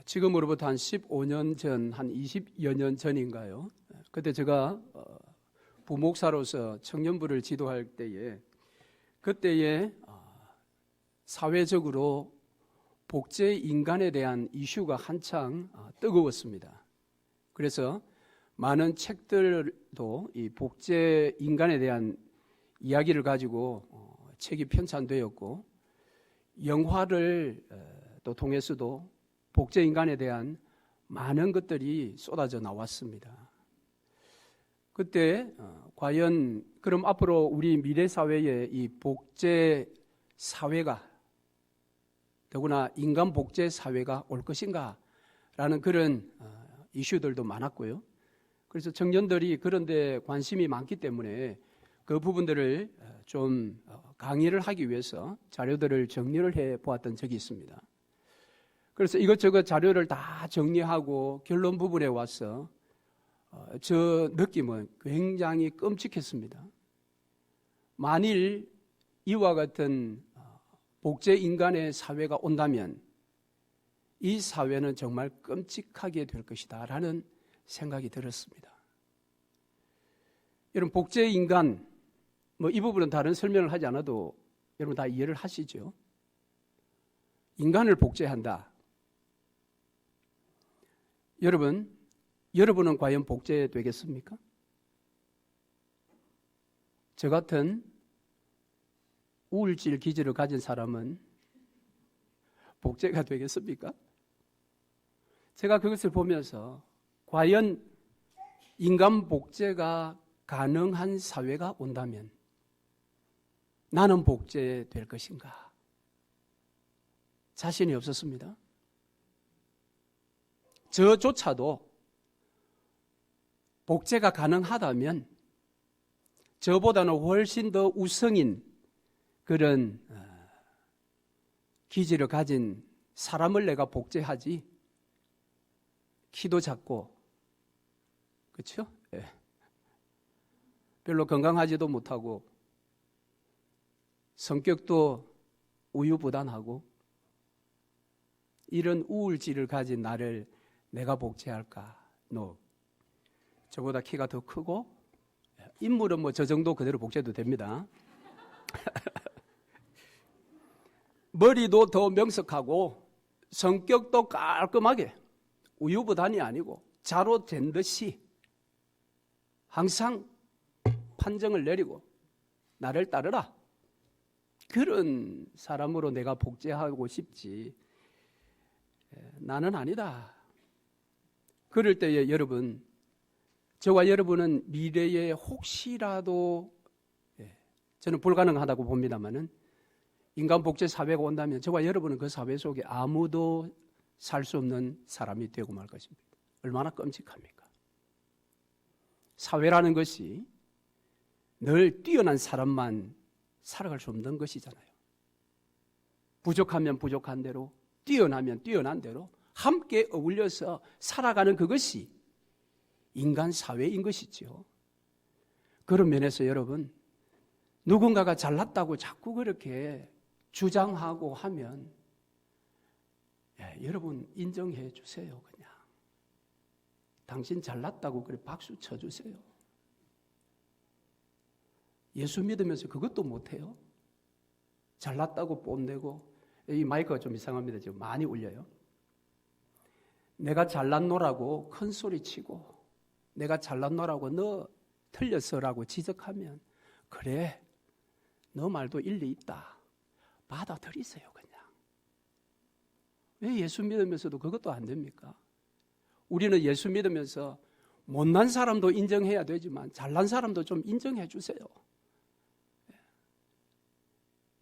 지금으로부터 한 15년 전, 한 20여 년 전인가요? 그때 제가 부목사로서 청년부를 지도할 때에 그때에 사회적으로 복제 인간에 대한 이슈가 한창 뜨거웠습니다. 그래서 많은 책들도 이 복제 인간에 대한 이야기를 가지고 책이 편찬되었고, 영화를 또 통해서도 복제 인간에 대한 많은 것들이 쏟아져 나왔습니다. 그때 과연 그럼 앞으로 우리 미래 사회에 이 복제 사회가, 더구나 인간 복제 사회가 올 것인가 라는 그런 이슈들도 많았고요. 그래서 청년들이 그런 데 관심이 많기 때문에 그 부분들을 좀 강의를 하기 위해서 자료들을 정리를 해 보았던 적이 있습니다. 그래서 이것저것 자료를 다 정리하고 결론 부분에 와서 저 느낌은 굉장히 끔찍했습니다. 만일 이와 같은 복제 인간의 사회가 온다면 이 사회는 정말 끔찍하게 될 것이다 라는 생각이 들었습니다. 여러분, 복제 인간, 이 부분은 다른 설명을 하지 않아도 여러분 다 이해를 하시죠? 인간을 복제한다. 여러분은 과연 복제되겠습니까? 저 같은 우울질 기질을 가진 사람은 복제가 되겠습니까? 제가 그것을 보면서 과연 인간 복제가 가능한 사회가 온다면 나는 복제될 것인가? 자신이 없었습니다. 저조차도 복제가 가능하다면 저보다는 훨씬 더 우성인 그런 기질을 가진 사람을 내가 복제하지, 키도 작고, 그렇죠? 예. 별로 건강하지도 못하고 성격도 우유부단하고 이런 우울질을 가진 나를 내가 복제할까? No. 저보다 키가 더 크고 인물은 저 정도 그대로 복제도 됩니다. 머리도 더 명석하고 성격도 깔끔하게 우유부단이 아니고 자로 잰 듯이 항상 판정을 내리고 나를 따르라, 그런 사람으로 내가 복제하고 싶지 나는 아니다. 그럴 때에 여러분, 저와 여러분은 미래에 혹시라도 저는 불가능하다고 봅니다만은 인간 복제 사회가 온다면 저와 여러분은 그 사회 속에 아무도 살 수 없는 사람이 되고 말 것입니다. 얼마나 끔찍합니까? 사회라는 것이 늘 뛰어난 사람만 살아갈 수 없는 것이잖아요. 부족하면 부족한 대로, 뛰어나면 뛰어난 대로 함께 어울려서 살아가는 그것이 인간 사회인 것이죠. 그런 면에서 여러분, 누군가가 잘났다고 자꾸 그렇게 주장하고 하면 여러분 인정해 주세요. 그냥 당신 잘났다고 그래 박수 쳐주세요. 예수 믿으면서 그것도 못해요? 잘났다고 뽐내고, 이 마이크가 좀 이상합니다. 지금 많이 울려요. 내가 잘났노라고 큰 소리 치고, 내가 잘났노라고 너 틀렸어라고 지적하면, 그래, 너 말도 일리 있다, 받아들이세요. 그냥. 왜 예수 믿으면서도 그것도 안 됩니까? 우리는 예수 믿으면서 못난 사람도 인정해야 되지만 잘난 사람도 좀 인정해 주세요.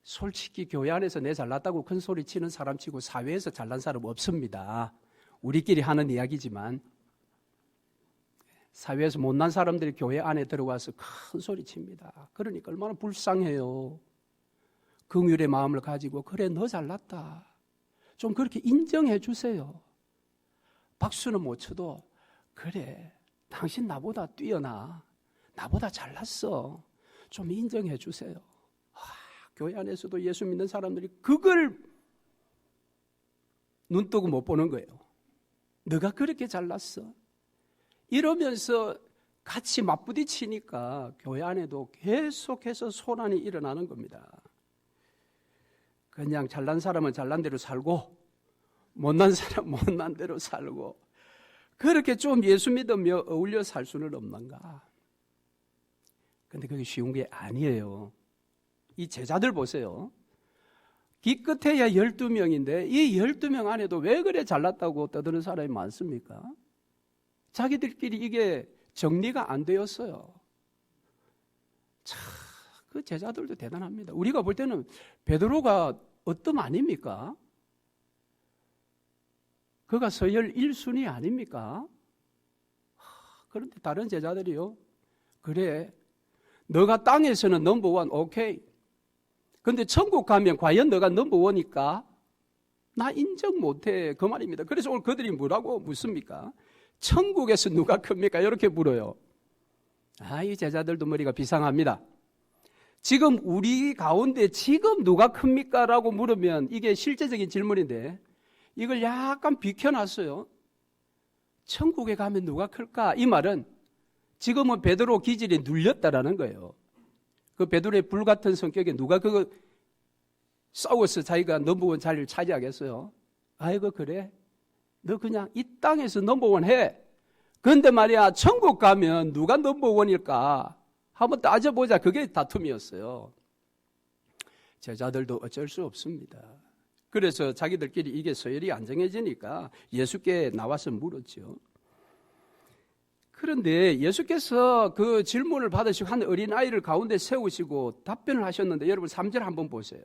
솔직히 교회 안에서 내 잘났다고 큰 소리 치는 사람 치고 사회에서 잘난 사람 없습니다. 우리끼리 하는 이야기지만 사회에서 못난 사람들이 교회 안에 들어와서 큰 소리 칩니다. 그러니까 얼마나 불쌍해요. 긍휼의 마음을 가지고, 그래 너 잘났다, 좀 그렇게 인정해 주세요. 박수는 못 쳐도, 그래 당신 나보다 뛰어나, 나보다 잘났어, 좀 인정해 주세요. 교회 안에서도 예수 믿는 사람들이 그걸 눈뜨고 못 보는 거예요. 너가 그렇게 잘났어. 이러면서 같이 맞부딪히니까 교회 안에도 계속해서 소란이 일어나는 겁니다. 그냥 잘난 사람은 잘난 대로 살고 못난 사람은 못난 대로 살고 그렇게 좀 예수 믿으며 어울려 살 수는 없는가? 근데 그게 쉬운 게 아니에요. 이 제자들 보세요. 기껏해야 12명인데 이 12명 안에도 왜 그래 잘났다고 떠드는 사람이 많습니까? 자기들끼리 이게 정리가 안 되었어요. 참, 그 제자들도 대단합니다. 우리가 볼 때는 베드로가 어떤 아닙니까? 그가 서열 1순위 아닙니까? 그런데 다른 제자들이요. 그래, 너가 땅에서는 넘버원 오케이. 근데 천국 가면 과연 너가 넘버원일까? 나 인정 못해. 그 말입니다. 그래서 오늘 그들이 뭐라고 묻습니까? 천국에서 누가 큽니까? 이렇게 물어요. 이 제자들도 머리가 비상합니다. 지금 우리 가운데 지금 누가 큽니까? 라고 물으면 이게 실제적인 질문인데 이걸 약간 비켜놨어요. 천국에 가면 누가 클까? 이 말은 지금은 베드로 기질이 눌렸다라는 거예요. 그 베드로의 불같은 성격에 누가 그거 싸워서 자기가 넘버원 자리를 차지하겠어요? 아이고 그래? 너 그냥 이 땅에서 넘버원 해. 그런데 말이야 천국 가면 누가 넘버원일까? 한번 따져보자. 그게 다툼이었어요. 제자들도 어쩔 수 없습니다. 그래서 자기들끼리 이게 서열이 안 정해지니까 예수께 나와서 물었죠. 그런데 예수께서 그 질문을 받으시고 한 어린아이를 가운데 세우시고 답변을 하셨는데 여러분 3절 한번 보세요.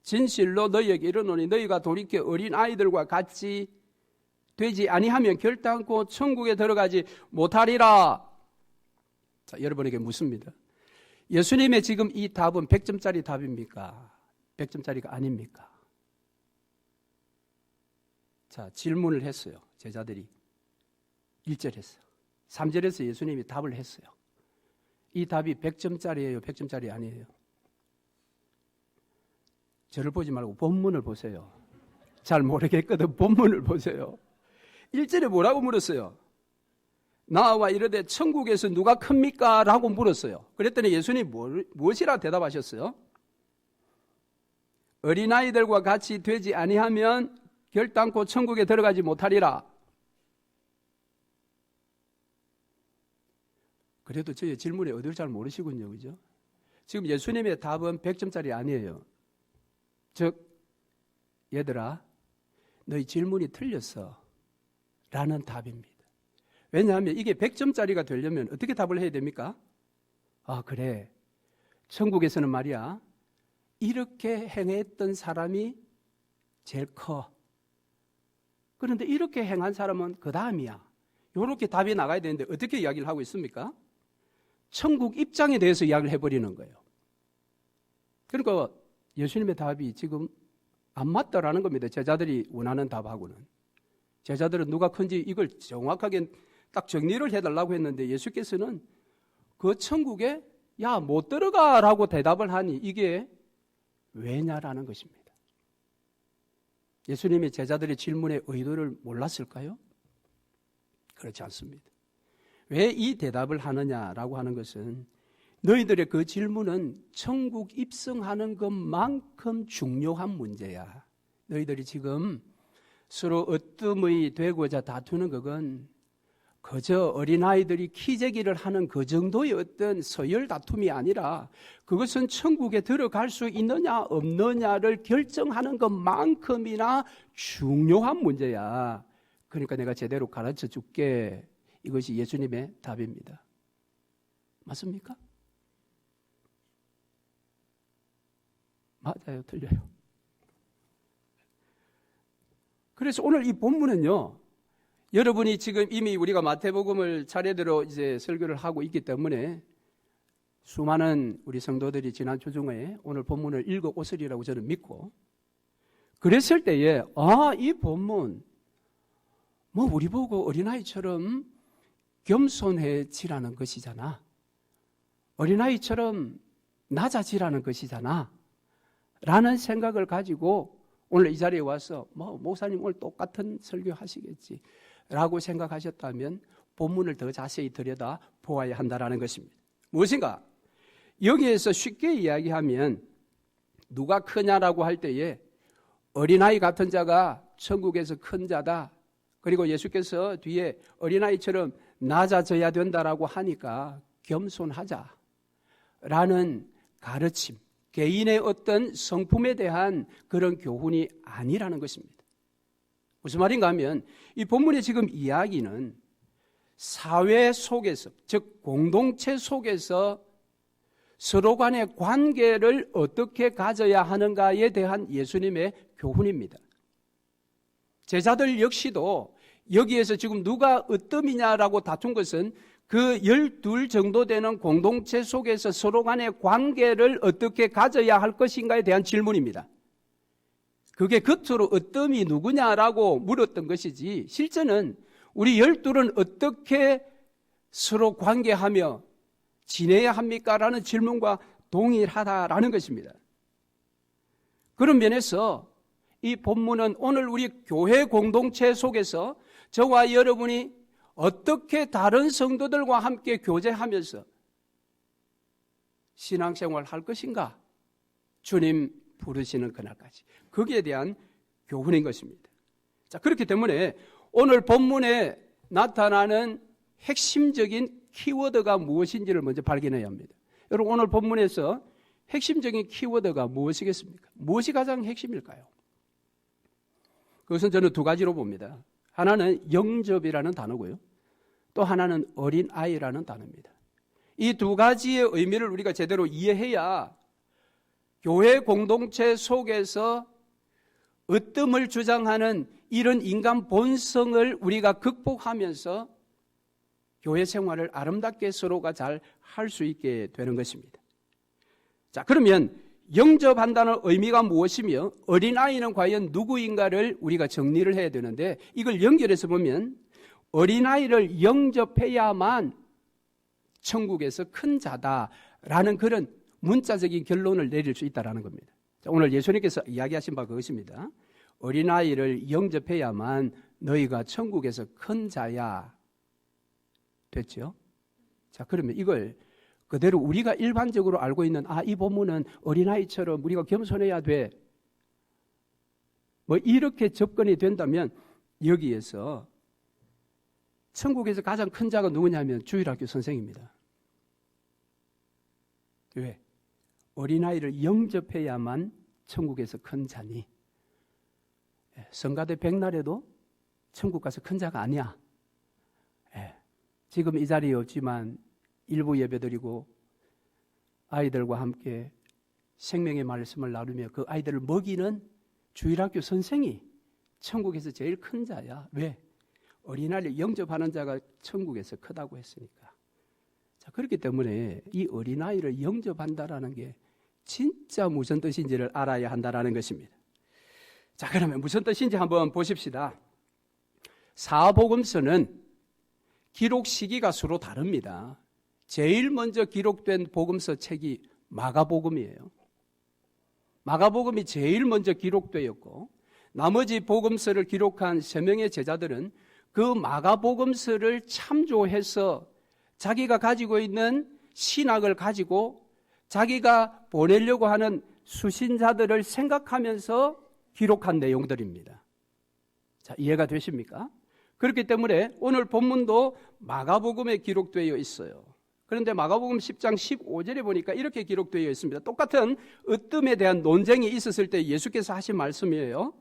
진실로 너희에게 이르노니 너희가 돌이켜 어린아이들과 같이 되지 아니하면 결단코 천국에 들어가지 못하리라. 자, 여러분에게 묻습니다. 예수님의 지금 이 답은 100점짜리 답입니까? 100점짜리가 아닙니까? 자, 질문을 했어요. 제자들이 1절에서 3절에서 예수님이 답을 했어요. 이 답이 100점짜리예요? 100점짜리 아니에요? 저를 보지 말고 본문을 보세요. 잘 모르겠거든 본문을 보세요. 1절에 뭐라고 물었어요? 나와 이르되 천국에서 누가 큽니까? 라고 물었어요. 그랬더니 예수님이 무엇이라 대답하셨어요? 어린아이들과 같이 되지 아니하면 결단코 천국에 들어가지 못하리라. 그래도 저희 질문에 어디를 잘 모르시군요. 그죠? 지금 예수님의 답은 100점짜리 아니에요. 즉 얘들아 너희 질문이 틀렸어 라는 답입니다. 왜냐하면 이게 100점짜리가 되려면 어떻게 답을 해야 됩니까? 그래 천국에서는 말이야 이렇게 행했던 사람이 제일 커. 그런데 이렇게 행한 사람은 그 다음이야. 이렇게 답이 나가야 되는데 어떻게 이야기를 하고 있습니까? 천국 입장에 대해서 이야기를 해버리는 거예요. 그러니까 예수님의 답이 지금 안 맞다라는 겁니다. 제자들이 원하는 답하고는. 제자들은 누가 큰지 이걸 정확하게 딱 정리를 해달라고 했는데 예수께서는 그 천국에 야 못 들어가라고 대답을 하니 이게 왜냐라는 것입니다. 예수님이 제자들의 질문의 의도를 몰랐을까요? 그렇지 않습니다. 왜 이 대답을 하느냐라고 하는 것은 너희들의 그 질문은 천국 입성하는 것만큼 중요한 문제야. 너희들이 지금 서로 으뜸이 되고자 다투는 것은 그저 어린아이들이 키재기를 하는 그 정도의 어떤 서열 다툼이 아니라 그것은 천국에 들어갈 수 있느냐 없느냐를 결정하는 것만큼이나 중요한 문제야. 그러니까 내가 제대로 가르쳐 줄게. 이것이 예수님의 답입니다. 맞습니까? 맞아요, 틀려요. 그래서 오늘 이 본문은요, 여러분이 지금 이미 우리가 마태복음을 차례대로 이제 설교를 하고 있기 때문에 수많은 우리 성도들이 지난 주중에 오늘 본문을 읽어 오으리라고 저는 믿고, 그랬을 때에 이 본문 우리 보고 어린아이처럼 겸손해지라는 것이잖아. 어린아이처럼 낮아지라는 것이잖아. 라는 생각을 가지고 오늘 이 자리에 와서 목사님 오늘 똑같은 설교 하시겠지. 라고 생각하셨다면 본문을 더 자세히 들여다 보아야 한다는 것입니다. 무엇인가? 여기에서 쉽게 이야기하면 누가 크냐라고 할 때에 어린아이 같은 자가 천국에서 큰 자다. 그리고 예수께서 뒤에 어린아이처럼 낮아져야 된다라고 하니까 겸손하자라는 가르침, 개인의 어떤 성품에 대한 그런 교훈이 아니라는 것입니다. 무슨 말인가 하면 이 본문의 지금 이야기는 사회 속에서, 즉 공동체 속에서 서로 간의 관계를 어떻게 가져야 하는가에 대한 예수님의 교훈입니다. 제자들 역시도 여기에서 지금 누가 으뜸이냐라고 다툰 것은 그 12 정도 되는 공동체 속에서 서로 간의 관계를 어떻게 가져야 할 것인가에 대한 질문입니다. 그게 겉으로 으뜸이 누구냐라고 물었던 것이지 실제는 우리 12는 어떻게 서로 관계하며 지내야 합니까? 라는 질문과 동일하다라는 것입니다. 그런 면에서 이 본문은 오늘 우리 교회 공동체 속에서 저와 여러분이 어떻게 다른 성도들과 함께 교제하면서 신앙생활을 할 것인가? 주님 부르시는 그날까지. 거기에 대한 교훈인 것입니다. 자, 그렇기 때문에 오늘 본문에 나타나는 핵심적인 키워드가 무엇인지를 먼저 발견해야 합니다. 여러분, 오늘 본문에서 핵심적인 키워드가 무엇이겠습니까? 무엇이 가장 핵심일까요? 그것은 저는 두 가지로 봅니다. 하나는 영접이라는 단어고요. 또 하나는 어린아이라는 단어입니다. 이 두 가지의 의미를 우리가 제대로 이해해야 교회 공동체 속에서 으뜸을 주장하는 이런 인간 본성을 우리가 극복하면서 교회 생활을 아름답게 서로가 잘 할 수 있게 되는 것입니다. 자, 그러면 영접한다는 의미가 무엇이며 어린아이는 과연 누구인가를 우리가 정리를 해야 되는데 이걸 연결해서 보면 어린아이를 영접해야만 천국에서 큰 자다라는 그런 문자적인 결론을 내릴 수 있다는 겁니다. 자, 오늘 예수님께서 이야기하신 바 그것입니다. 어린아이를 영접해야만 너희가 천국에서 큰 자야. 됐죠? 자, 그러면 이걸 그대로 우리가 일반적으로 알고 있는 이 본문은 어린아이처럼 우리가 겸손해야 돼. 뭐 이렇게 접근이 된다면 여기에서 천국에서 가장 큰 자가 누구냐면 주일학교 선생입니다. 왜? 어린아이를 영접해야만 천국에서 큰 자니. 성가대 백날에도 천국 가서 큰 자가 아니야. 지금 이 자리에 없지만 일부 예배드리고 아이들과 함께 생명의 말씀을 나누며 그 아이들을 먹이는 주일학교 선생이 천국에서 제일 큰 자야. 왜? 어린아이를 영접하는 자가 천국에서 크다고 했으니까. 자, 그렇기 때문에 이 어린아이를 영접한다라는 게 진짜 무슨 뜻인지를 알아야 한다라는 것입니다. 자, 그러면 무슨 뜻인지 한번 보십시다. 사복음서는 기록 시기가 서로 다릅니다. 제일 먼저 기록된 복음서 책이 마가복음이에요. 마가복음이 제일 먼저 기록되었고 나머지 복음서를 기록한 3명의 제자들은 그 마가복음서를 참조해서 자기가 가지고 있는 신학을 가지고 자기가 보내려고 하는 수신자들을 생각하면서 기록한 내용들입니다. 자, 이해가 되십니까? 그렇기 때문에 오늘 본문도 마가복음에 기록되어 있어요. 그런데 마가복음 10장 15절에 보니까 이렇게 기록되어 있습니다. 똑같은 으뜸에 대한 논쟁이 있었을 때 예수께서 하신 말씀이에요.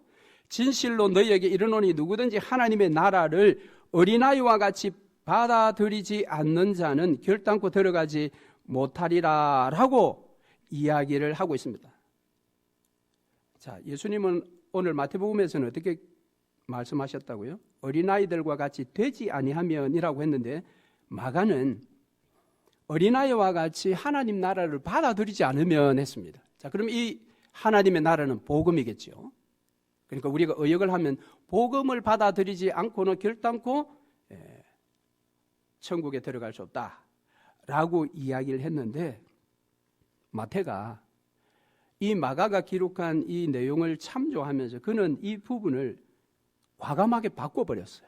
진실로 너희에게 이르노니 누구든지 하나님의 나라를 어린아이와 같이 받아들이지 않는 자는 결단코 들어가지 못하리라 라고 이야기를 하고 있습니다. 자, 예수님은 오늘 마태복음에서는 어떻게 말씀하셨다고요? 어린아이들과 같이 되지 아니하면이라고 했는데 마가는 어린아이와 같이 하나님 나라를 받아들이지 않으면 했습니다. 자, 그럼 이 하나님의 나라는 복음이겠죠. 그러니까 우리가 의역을 하면 복음을 받아들이지 않고는 결단코 천국에 들어갈 수 없다라고 이야기를 했는데 마태가 이 마가가 기록한 이 내용을 참조하면서 그는 이 부분을 과감하게 바꿔버렸어요.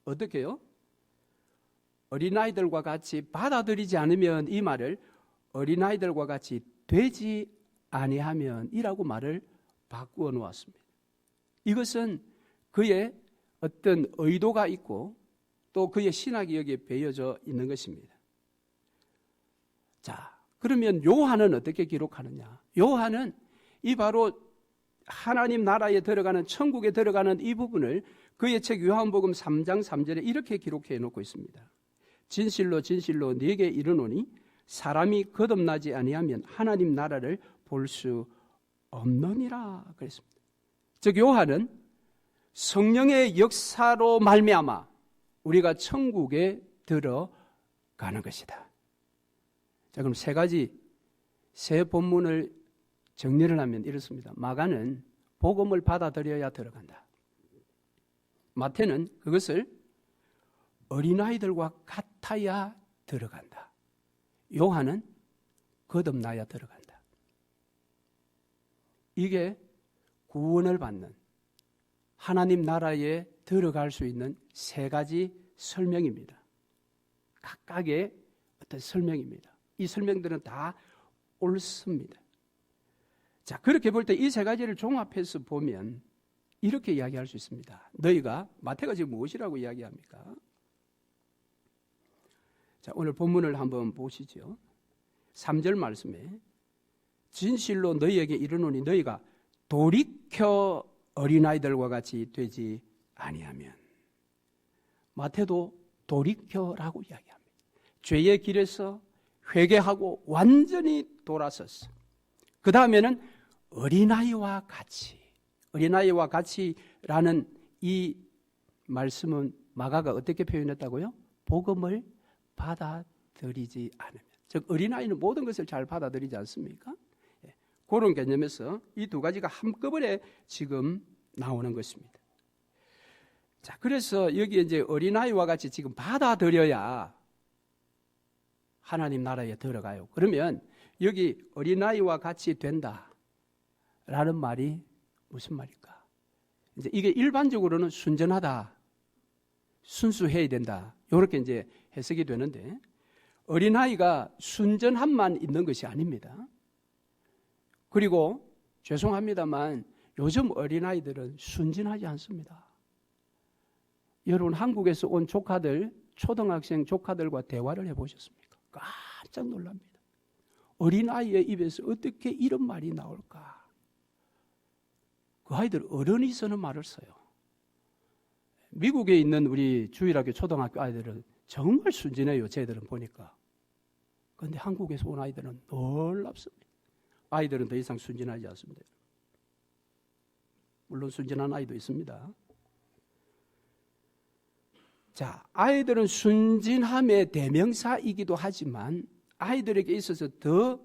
어떻게 해요? 어린아이들과 같이 받아들이지 않으면, 이 말을 어린아이들과 같이 되지 아니하면 이라고 말을 바꾸어 놓았습니다. 이것은 그의 어떤 의도가 있고 또 그의 신학이 여기에 배어져 있는 것입니다. 자, 그러면 요한은 어떻게 기록하느냐? 요한은 이 바로 하나님 나라에 들어가는, 천국에 들어가는 이 부분을 그의 책 요한복음 3장 3절에 이렇게 기록해 놓고 있습니다. 진실로 진실로 네게 이르노니 사람이 거듭나지 아니하면 하나님 나라를 볼 수 없느니라 그랬습니다. 즉 요한은 성령의 역사로 말미암아 우리가 천국에 들어가는 것이다. 자, 그럼 세 본문을 정리를 하면 이렇습니다. 마가는 복음을 받아들여야 들어간다. 마태는 그것을 어린아이들과 같아야 들어간다. 요한은 거듭나야 들어간다. 이게 구원을 받는, 하나님 나라에 들어갈 수 있는 세 가지 설명입니다. 각각의 어떤 설명입니다. 이 설명들은 다 옳습니다. 자, 그렇게 볼 때 이 세 가지를 종합해서 보면 이렇게 이야기할 수 있습니다. 너희가, 마태가 지금 무엇이라고 이야기합니까? 자, 오늘 본문을 한번 보시죠. 3절 말씀에 진실로 너희에게 이르노니 너희가 돌이켜 어린아이들과 같이 되지 아니하면. 마태도 돌이켜라고 이야기합니다. 죄의 길에서 회개하고 완전히 돌아섰어. 그 다음에는 어린아이와 같이라는 이 말씀은 마가가 어떻게 표현했다고요? 복음을 받아들이지 않으면. 즉 어린아이는 모든 것을 잘 받아들이지 않습니까? 그런 개념에서 이 두 가지가 한꺼번에 지금 나오는 것입니다. 자, 그래서 여기 이제 어린아이와 같이 지금 받아들여야 하나님 나라에 들어가요. 그러면 여기 어린아이와 같이 된다라는 말이 무슨 말일까? 이제 이게 일반적으로는 순전하다, 순수해야 된다, 이렇게 이제 해석이 되는데, 어린아이가 순전함만 있는 것이 아닙니다. 그리고 죄송합니다만 요즘 어린아이들은 순진하지 않습니다. 여러분 한국에서 온 조카들, 초등학생 조카들과 대화를 해보셨습니까? 깜짝 놀랍니다. 어린아이의 입에서 어떻게 이런 말이 나올까? 그 아이들 어른이 쓰는 말을 써요. 미국에 있는 우리 주일학교 초등학교 아이들은 정말 순진해요. 쟤들은 보니까. 그런데 한국에서 온 아이들은 놀랍습니다. 아이들은 더 이상 순진하지 않습니다. 물론 순진한 아이도 있습니다. 자, 아이들은 순진함의 대명사이기도 하지만 아이들에게 있어서 더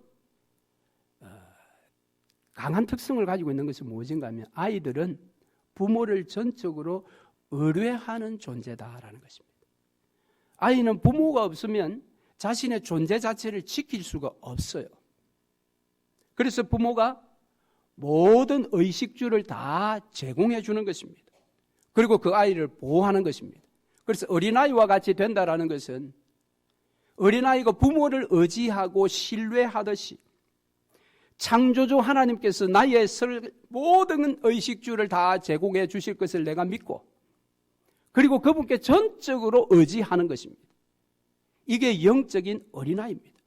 강한 특성을 가지고 있는 것은 무엇인가 하면 아이들은 부모를 전적으로 의뢰하는 존재다라는 것입니다. 아이는 부모가 없으면 자신의 존재 자체를 지킬 수가 없어요. 그래서 부모가 모든 의식주를 다 제공해 주는 것입니다. 그리고 그 아이를 보호하는 것입니다. 그래서 어린아이와 같이 된다라는 것은 어린아이가 부모를 의지하고 신뢰하듯이 창조주 하나님께서 나의 모든 의식주를 다 제공해 주실 것을 내가 믿고 그리고 그분께 전적으로 의지하는 것입니다. 이게 영적인 어린아이입니다.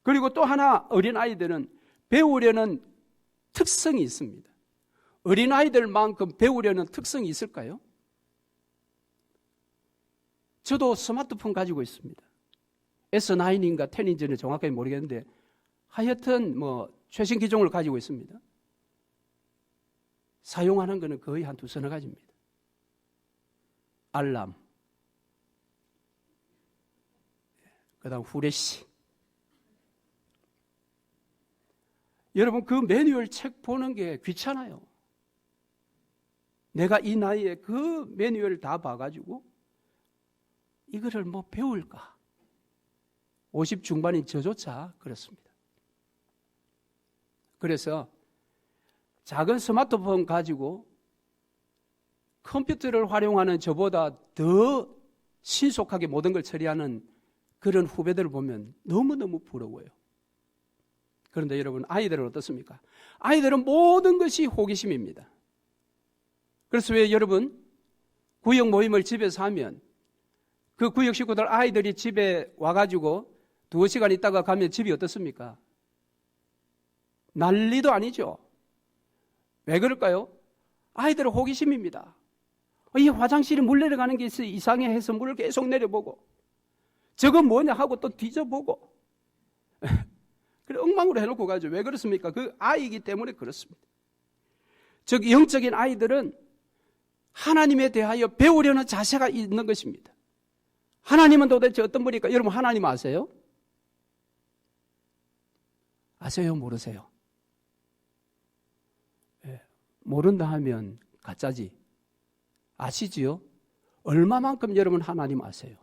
그리고 또 하나 어린아이들은 배우려는 특성이 있습니다. 어린아이들만큼 배우려는 특성이 있을까요? 저도 스마트폰 가지고 있습니다. S9인가 10인지는 정확하게 모르겠는데 하여튼 최신 기종을 가지고 있습니다. 사용하는 것은 거의 한 두서너 가지입니다. 알람, 그 다음 후레쉬. 여러분 그 매뉴얼 책 보는 게 귀찮아요. 내가 이 나이에 그 매뉴얼을 다 봐가지고 이거를 배울까? 50 중반인 저조차 그렇습니다. 그래서 작은 스마트폰 가지고 컴퓨터를 활용하는 저보다 더 신속하게 모든 걸 처리하는 그런 후배들을 보면 너무너무 부러워요. 그런데 여러분, 아이들은 어떻습니까? 아이들은 모든 것이 호기심입니다. 그래서 왜 여러분, 구역 모임을 집에서 하면 그 구역 식구들 아이들이 집에 와가지고 2시간 있다가 가면 집이 어떻습니까? 난리도 아니죠. 왜 그럴까요? 아이들은 호기심입니다. 이 화장실에 물 내려가는 게 이상해 해서 물을 계속 내려보고, 저건 뭐냐 하고 또 뒤져보고, 그래 엉망으로 해놓고 가죠. 왜 그렇습니까? 그 아이이기 때문에 그렇습니다. 즉 영적인 아이들은 하나님에 대하여 배우려는 자세가 있는 것입니다. 하나님은 도대체 어떤 분일까? 여러분 하나님 아세요? 아세요? 모르세요? 네. 모른다 하면 가짜지. 아시지요? 얼마만큼 여러분 하나님 아세요?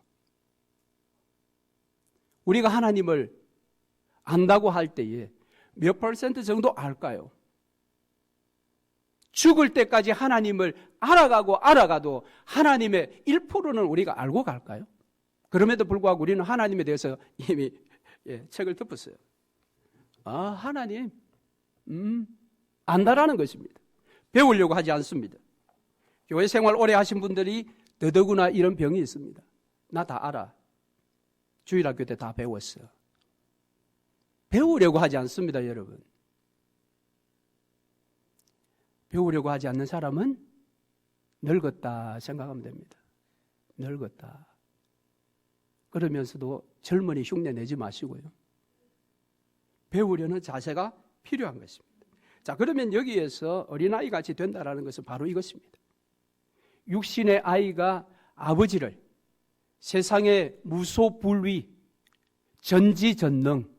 우리가 하나님을 안다고 할 때에 몇 퍼센트 정도 알까요? 죽을 때까지 하나님을 알아가도 하나님의 1%는 우리가 알고 갈까요? 그럼에도 불구하고 우리는 하나님에 대해서 이미 책을 덮었어요. 아, 하나님 안다라는 것입니다. 배우려고 하지 않습니다. 교회 생활 오래 하신 분들이 더더구나 이런 병이 있습니다. 나 다 알아. 주일학교 때 다 배웠어. 배우려고 하지 않습니다, 여러분. 배우려고 하지 않는 사람은 늙었다 생각하면 됩니다. 늙었다. 그러면서도 젊은이 흉내 내지 마시고요. 배우려는 자세가 필요한 것입니다. 자, 그러면 여기에서 어린아이 같이 된다라는 것은 바로 이것입니다. 육신의 아이가 아버지를 세상의 무소불위, 전지전능,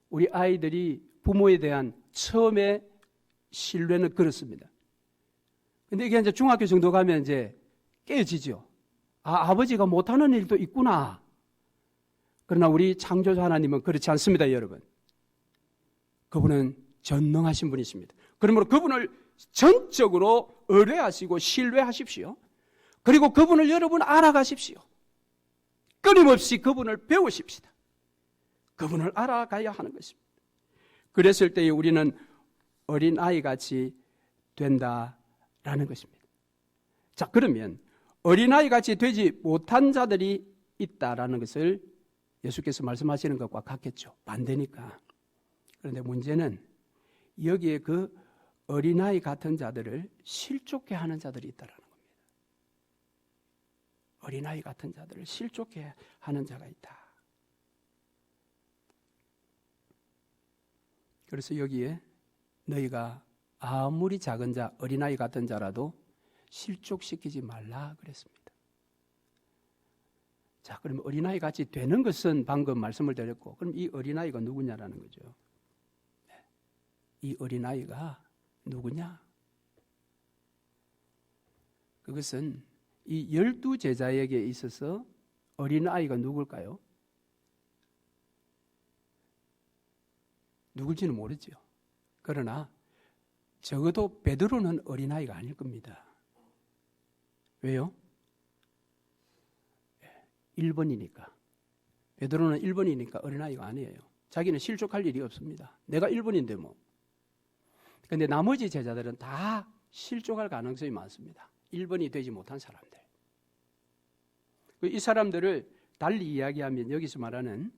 우리 아이들이 부모에 대한 처음에 신뢰는 그렇습니다. 근데 이게 이제 중학교 정도 가면 이제 깨지죠. 아, 아버지가 못하는 일도 있구나. 그러나 우리 창조주 하나님은 그렇지 않습니다, 여러분. 그분은 전능하신 분이십니다. 그러므로 그분을 전적으로 의뢰하시고 신뢰하십시오. 그리고 그분을 여러분 알아가십시오. 끊임없이 그분을 배우십시다. 그분을 알아가야 하는 것입니다. 그랬을 때에 우리는 어린아이같이 된다라는 것입니다. 자, 그러면 어린아이같이 되지 못한 자들이 있다라는 것을 예수께서 말씀하시는 것과 같겠죠. 반대니까. 그런데 문제는 여기에 그 어린아이 같은 자들을 실족해 하는 자들이 있다라는 겁니다. 어린아이 같은 자들을 실족해 하는 자가 있다. 그래서 여기에 너희가 아무리 작은 자, 어린아이 같은 자라도 실족시키지 말라 그랬습니다. 자, 그럼 어린아이 같이 되는 것은 방금 말씀을 드렸고, 그럼 이 어린아이가 누구냐라는 거죠. 이 어린아이가 누구냐? 그것은 이 12제자에게 있어서 어린아이가 누굴까요? 누굴지는 모르죠. 그러나 적어도 베드로는 어린아이가 아닐 겁니다. 왜요? 1번이니까. 베드로는 1번이니까 어린아이가 아니에요. 자기는 실족할 일이 없습니다. 내가 1번인데 뭐. 그런데 나머지 제자들은 다 실족할 가능성이 많습니다. 1번이 되지 못한 사람들. 이 사람들을 달리 이야기하면 여기서 말하는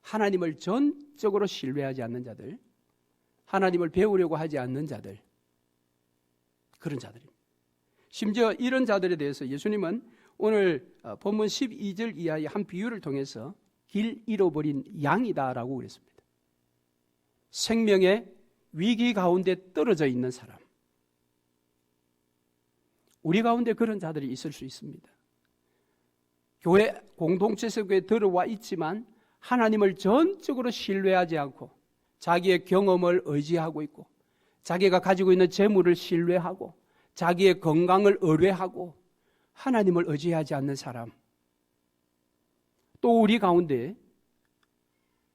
하나님을 전적으로 신뢰하지 않는 자들, 하나님을 배우려고 하지 않는 자들, 그런 자들입니다. 심지어 이런 자들에 대해서 예수님은 오늘 본문 12절 이하의 한 비유를 통해서 길 잃어버린 양이다라고 그랬습니다. 생명의 위기 가운데 떨어져 있는 사람. 우리 가운데 그런 자들이 있을 수 있습니다. 교회 공동체 속에 들어와 있지만 하나님을 전적으로 신뢰하지 않고 자기의 경험을 의지하고 있고 자기가 가지고 있는 재물을 신뢰하고 자기의 건강을 의뢰하고 하나님을 의지하지 않는 사람. 또 우리 가운데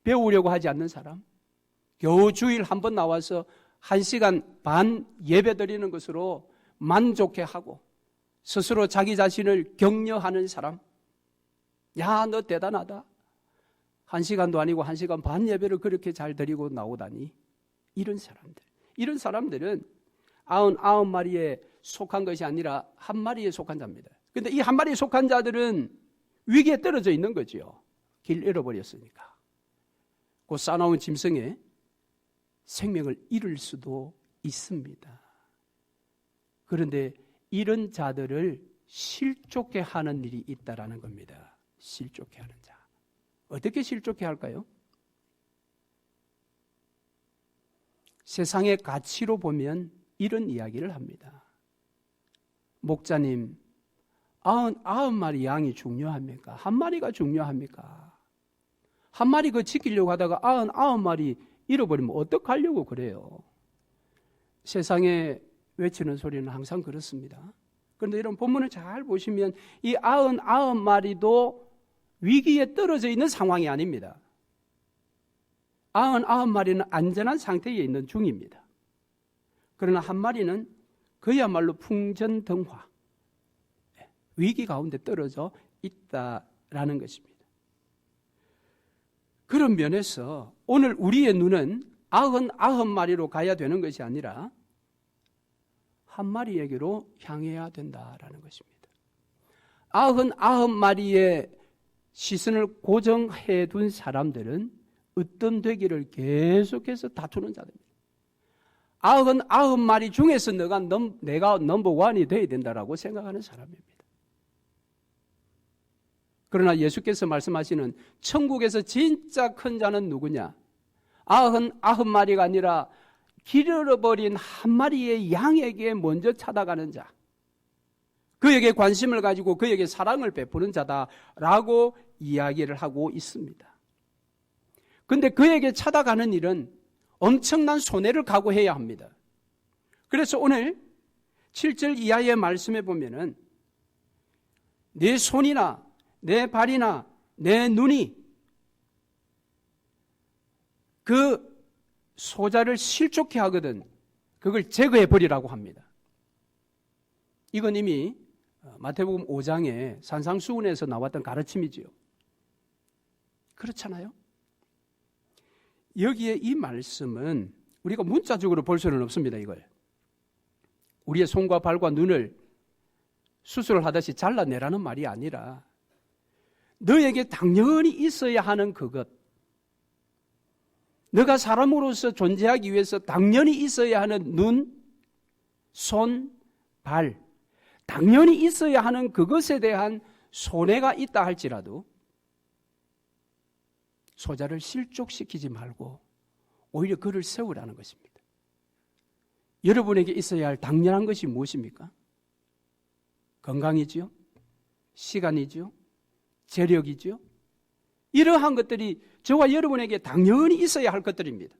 배우려고 하지 않는 사람, 겨우 주일 한 번 나와서 1시간 반 예배 드리는 것으로 만족해하고 스스로 자기 자신을 격려하는 사람. 야, 너 대단하다. 1시간도 아니고 1시간 반 예배를 그렇게 잘 드리고 나오다니. 이런 사람들은 99마리에 속한 것이 아니라 한 마리에 속한 자입니다. 그런데 이 한 마리에 속한 자들은 위기에 떨어져 있는 거죠. 길 잃어버렸으니까. 그 싸나운 짐승에 생명을 잃을 수도 있습니다. 그런데 이런 자들을 실족해 하는 일이 있다라는 겁니다. 실족해 하는 자. 어떻게 실족해 할까요? 세상의 가치로 보면 이런 이야기를 합니다. 목자님, 99마리 양이 중요합니까? 한 마리가 중요합니까? 한 마리 그 지키려고 하다가 99마리 잃어버리면 어떡하려고 그래요? 세상에 외치는 소리는 항상 그렇습니다. 그런데 이런 본문을 잘 보시면 이 99마리도 위기에 떨어져 있는 상황이 아닙니다. 99마리는 안전한 상태에 있는 중입니다. 그러나 한 마리는 그야말로 풍전등화, 위기 가운데 떨어져 있다라는 것입니다. 그런 면에서 오늘 우리의 눈은 99마리로 가야 되는 것이 아니라 한 마리에게로 향해야 된다라는 것입니다. 99마리의 시선을 고정해 둔 사람들은 어떤 되기를 계속해서 다투는 자들입니다. 99마리 중에서 내가 넘버원이 되어야 된다라고 생각하는 사람입니다. 그러나 예수께서 말씀하시는 천국에서 진짜 큰 자는 누구냐? 99마리가 아니라 길 잃어버린 한 마리의 양에게 먼저 찾아가는 자, 그에게 관심을 가지고 그에게 사랑을 베푸는 자다라고 이야기를 하고 있습니다. 그런데 그에게 찾아가는 일은 엄청난 손해를 각오해야 합니다. 그래서 오늘 7절 이하의 말씀에 보면은 내 손이나 내 발이나 내 눈이 그 소자를 실족해 하거든 그걸 제거해 버리라고 합니다. 이건 이미 마태복음 5장에 산상수훈에서 나왔던 가르침이지요. 그렇잖아요? 여기에 이 말씀은 우리가 문자적으로 볼 수는 없습니다. 이걸 우리의 손과 발과 눈을 수술을 하듯이 잘라내라는 말이 아니라 너에게 당연히 있어야 하는 그것, 너가 사람으로서 존재하기 위해서 당연히 있어야 하는 눈, 손, 발, 당연히 있어야 하는 그것에 대한 손해가 있다 할지라도 소자를 실족시키지 말고 오히려 그를 세우라는 것입니다. 여러분에게 있어야 할 당연한 것이 무엇입니까? 건강이지요? 시간이지요? 재력이지요? 이러한 것들이 저와 여러분에게 당연히 있어야 할 것들입니다.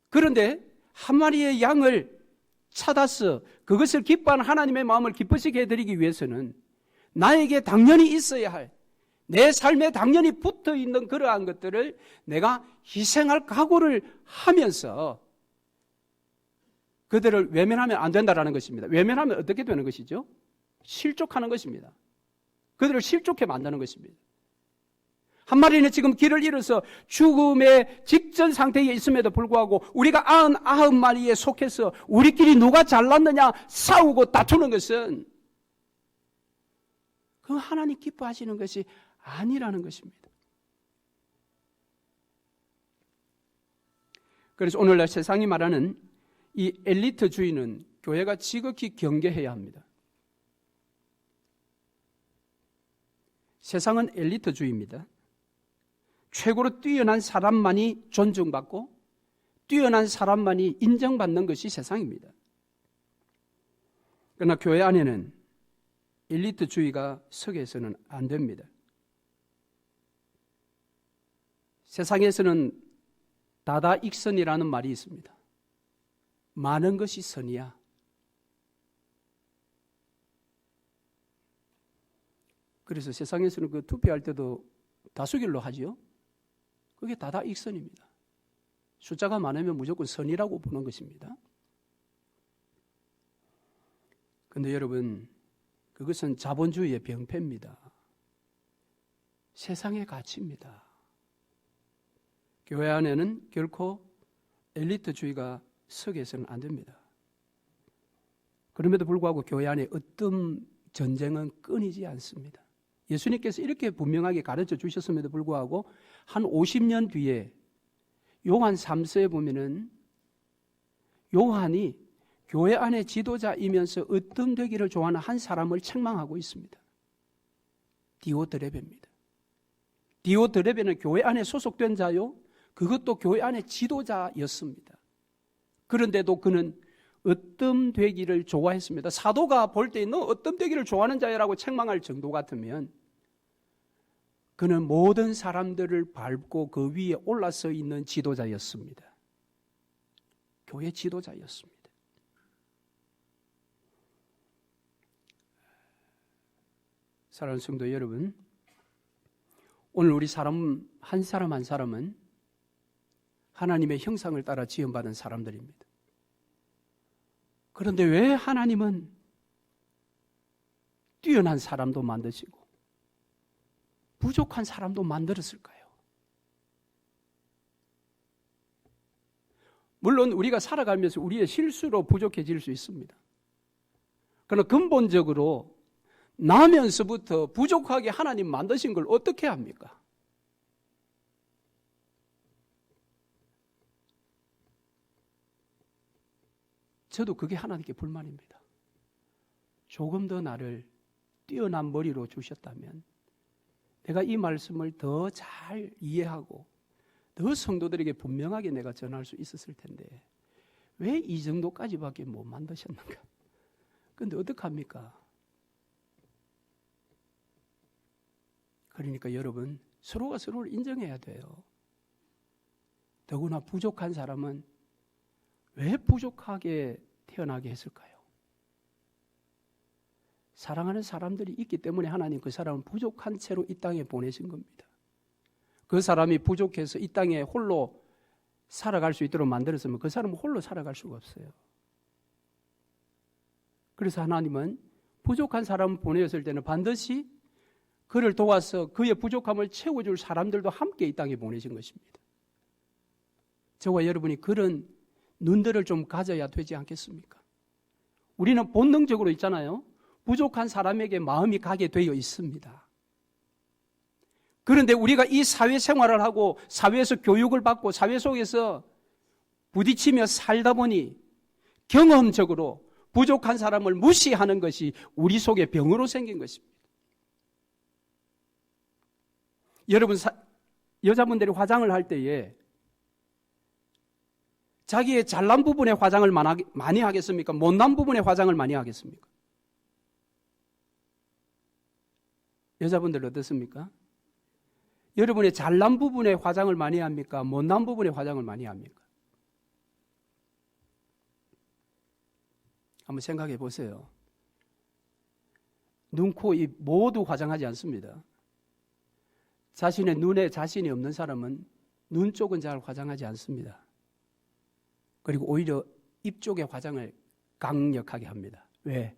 그런데 한 마리의 양을 찾아서 그것을 기뻐하는 하나님의 마음을 기쁘시게 해드리기 위해서는 나에게 당연히 있어야 할, 내 삶에 당연히 붙어있는 그러한 것들을 내가 희생할 각오를 하면서 그들을 외면하면 안 된다는 것입니다. 외면하면 어떻게 되는 것이죠? 실족하는 것입니다. 그들을 실족해 만드는 것입니다. 한 마리는 지금 길을 잃어서 죽음의 직전 상태에 있음에도 불구하고 우리가 99마리에 속해서 우리끼리 누가 잘났느냐 싸우고 다투는 것은 그 하나님 기뻐하시는 것이 아니라는 것입니다. 그래서 오늘날 세상이 말하는 이 엘리트주의는 교회가 지극히 경계해야 합니다. 세상은 엘리트주의입니다. 최고로 뛰어난 사람만이 존중받고 뛰어난 사람만이 인정받는 것이 세상입니다. 그러나 교회 안에는 엘리트주의가 서게서는 안 됩니다. 세상에서는 다다익선이라는 말이 있습니다. 많은 것이 선이야. 그래서 세상에서는 그 투표할 때도 다수결로 하지요. 그게 다다익선입니다. 숫자가 많으면 무조건 선이라고 보는 것입니다. 근데 여러분, 그것은 자본주의의 병폐입니다. 세상의 가치입니다. 교회 안에는 결코 엘리트주의가 서게서는 안 됩니다. 그럼에도 불구하고 교회 안에 어떤 전쟁은 끊이지 않습니다. 예수님께서 이렇게 분명하게 가르쳐 주셨음에도 불구하고 한 50년 뒤에 요한 3서에 보면은 요한이 교회 안의 지도자이면서 어떤 되기를 좋아하는 한 사람을 책망하고 있습니다. 디오드레베입니다. 디오드레베는 교회 안에 소속된 자요, 그것도 교회 안의 지도자였습니다. 그런데도 그는 어떤 되기를 좋아했습니다. 사도가 볼 때 너 어떤 되기를 좋아하는 자야라고 책망할 정도 같으면 그는 모든 사람들을 밟고 그 위에 올라서 있는 지도자였습니다. 교회 지도자였습니다. 사랑하는 성도 여러분, 오늘 우리 사람 한 사람은 하나님의 형상을 따라 지음받은 사람들입니다. 그런데 왜 하나님은 뛰어난 사람도 만드시고 부족한 사람도 만들었을까요? 물론 우리가 살아가면서 우리의 실수로 부족해질 수 있습니다. 그러나 근본적으로 나면서부터 부족하게 하나님 만드신 걸 어떻게 합니까? 저도 그게 하나님께 불만입니다. 조금 더 나를 뛰어난 머리로 주셨다면 내가 이 말씀을 더 잘 이해하고 더 성도들에게 분명하게 내가 전할 수 있었을 텐데 왜 이 정도까지밖에 못 만드셨는가? 그런데 어떡합니까? 그러니까 여러분, 서로가 서로를 인정해야 돼요. 더구나 부족한 사람은 왜 부족하게 태어나게 했을까요? 사랑하는 사람들이 있기 때문에 하나님 그 사람을 부족한 채로 이 땅에 보내신 겁니다. 그 사람이 부족해서 이 땅에 홀로 살아갈 수 있도록 만들었으면 그 사람은 홀로 살아갈 수가 없어요. 그래서 하나님은 부족한 사람을 보내었을 때는 반드시 그를 도와서 그의 부족함을 채워줄 사람들도 함께 이 땅에 보내신 것입니다. 저와 여러분이 그런 눈들을 좀 가져야 되지 않겠습니까? 우리는 본능적으로 있잖아요. 부족한 사람에게 마음이 가게 되어 있습니다. 그런데 우리가 이 사회생활을 하고 사회에서 교육을 받고 사회 속에서 부딪히며 살다 보니 경험적으로 부족한 사람을 무시하는 것이 우리 속에 병으로 생긴 것입니다. 여러분, 여자분들이 화장을 할 때에 자기의 잘난 부분에 화장을 많이 하겠습니까? 못난 부분에 화장을 많이 하겠습니까? 여자분들 어떻습니까? 여러분의 잘난 부분에 화장을 많이 합니까? 못난 부분에 화장을 많이 합니까? 한번 생각해 보세요. 눈, 코, 입 모두 화장하지 않습니다. 자신의 눈에 자신이 없는 사람은 눈 쪽은 잘 화장하지 않습니다. 그리고 오히려 입 쪽에 화장을 강력하게 합니다. 왜?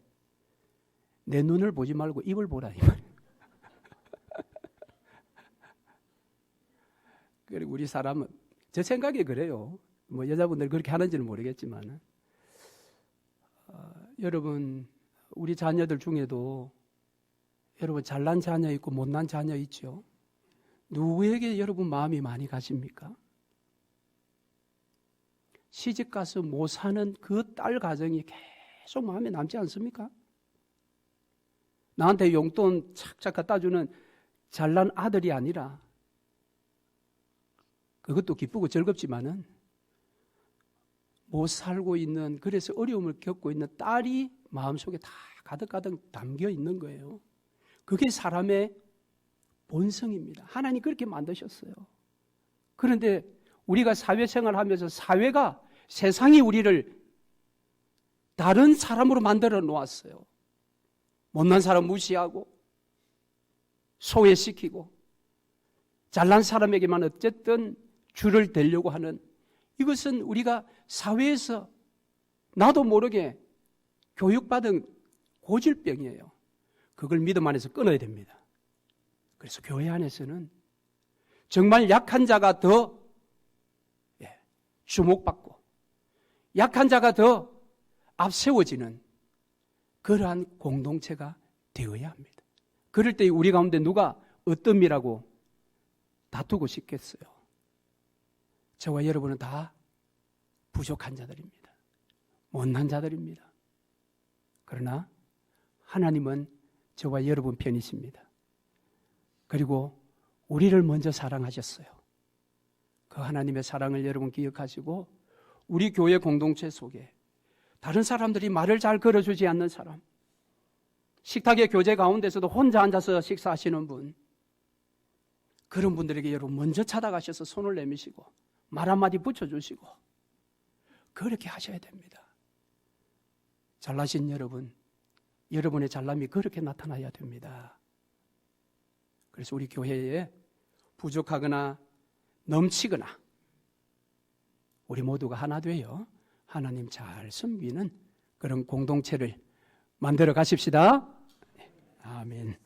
내 눈을 보지 말고 입을 보라 이 말이에요. 그리고 우리 사람은 제 생각이 그래요. 뭐 여자분들 그렇게 하는지는 모르겠지만 여러분 우리 자녀들 중에도 여러분 잘난 자녀 있고 못난 자녀 있죠. 누구에게 여러분 마음이 많이 가십니까? 시집가서 못 사는 그 딸 가정이 계속 마음에 남지 않습니까? 나한테 용돈 착착 갖다 주는 잘난 아들이 아니라 그것도 기쁘고 즐겁지만은 못 살고 있는, 그래서 어려움을 겪고 있는 딸이 마음속에 다 가득가득 담겨 있는 거예요. 그게 사람의 본성입니다. 하나님 그렇게 만드셨어요. 그런데 우리가 사회생활을 하면서 사회가, 세상이 우리를 다른 사람으로 만들어 놓았어요. 못난 사람 무시하고 소외시키고 잘난 사람에게만 어쨌든 줄을 대려고 하는, 이것은 우리가 사회에서 나도 모르게 교육받은 고질병이에요. 그걸 믿음 안에서 끊어야 됩니다. 그래서 교회 안에서는 정말 약한 자가 더 주목받고 약한 자가 더 앞세워지는 그러한 공동체가 되어야 합니다. 그럴 때 우리 가운데 누가 어떤 미라고 다투고 싶겠어요? 저와 여러분은 다 부족한 자들입니다. 못난 자들입니다. 그러나 하나님은 저와 여러분 편이십니다. 그리고 우리를 먼저 사랑하셨어요. 그 하나님의 사랑을 여러분 기억하시고 우리 교회 공동체 속에 다른 사람들이 말을 잘 걸어주지 않는 사람, 식탁의 교제 가운데서도 혼자 앉아서 식사하시는 분, 그런 분들에게 여러분 먼저 찾아가셔서 손을 내미시고 말 한마디 붙여주시고 그렇게 하셔야 됩니다. 잘나신 여러분, 여러분의 잘남이 그렇게 나타나야 됩니다. 그래서 우리 교회에 부족하거나 넘치거나 우리 모두가 하나 되어 하나님 잘 섬기는 그런 공동체를 만들어 가십시다. 아멘.